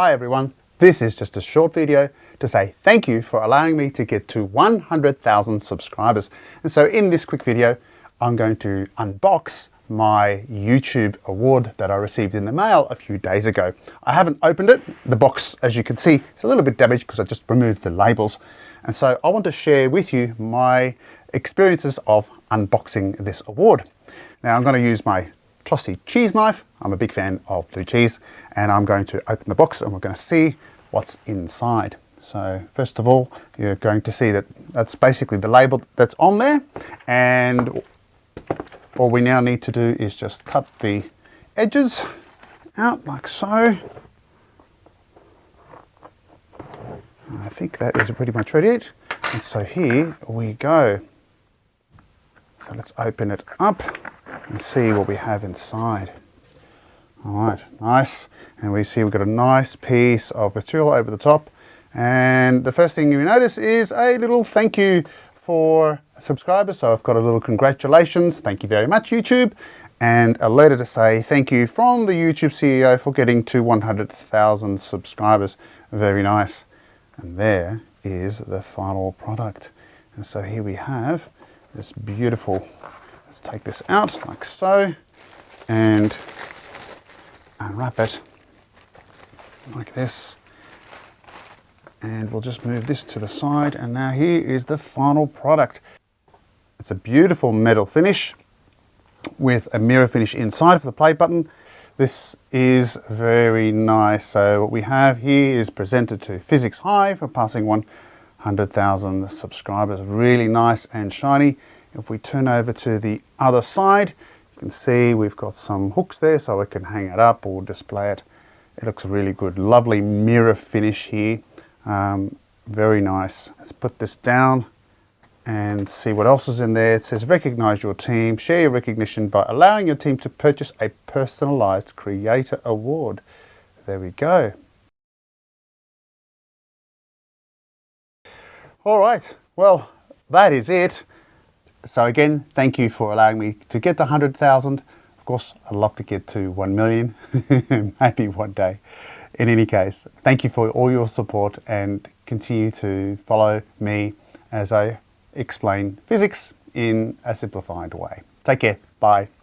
Hi everyone, this is just a short video to say thank you for allowing me to get to 100,000 subscribers. And so in this quick video, I'm going to unbox my YouTube award that I received in the mail a few days ago. I haven't opened it. The box, as you can see, is a little bit damaged because I just removed the labels. And so I want to share with you my experiences of unboxing this award. Now I'm going to use my trusty cheese knife. I'm a big fan of blue cheese, and I'm going to open the box and we're going to see what's inside. So first of all, you're going to see that that's basically the label that's on there, and all we now need to do is just cut the edges out like so. I think that is pretty much ready. And so here we go. So let's open it up and see what we have inside. All right, nice. And we see we've got a nice piece of material over the top. And the first thing you notice is a little thank you for subscribers. So I've got a little congratulations. Thank you very much, YouTube. And a letter to say thank you from the YouTube CEO for getting to 100,000 subscribers. Very nice. And there is the final product. And so here we have this beautiful, let's take this out like so and unwrap it like this, and we'll just move this to the side. And now here is the final product. It's a beautiful metal finish with a mirror finish inside of the play button. This is very nice. So what we have here is presented to Physics High for passing 100,000 subscribers. Really nice and shiny. If we turn over to the other side, you can see we've got some hooks there so we can hang it up or display it. It looks really good. Lovely mirror finish here. Very nice. Let's put this down and see what else is in there. It says recognize your team, share your recognition by allowing your team to purchase a personalized creator award. There we go. All right, well, that is it. So again, thank you for allowing me to get to 100,000. Of course, I'd love to get to 1 million, maybe one day. In any case, thank you for all your support and continue to follow me as I explain physics in a simplified way. Take care. Bye.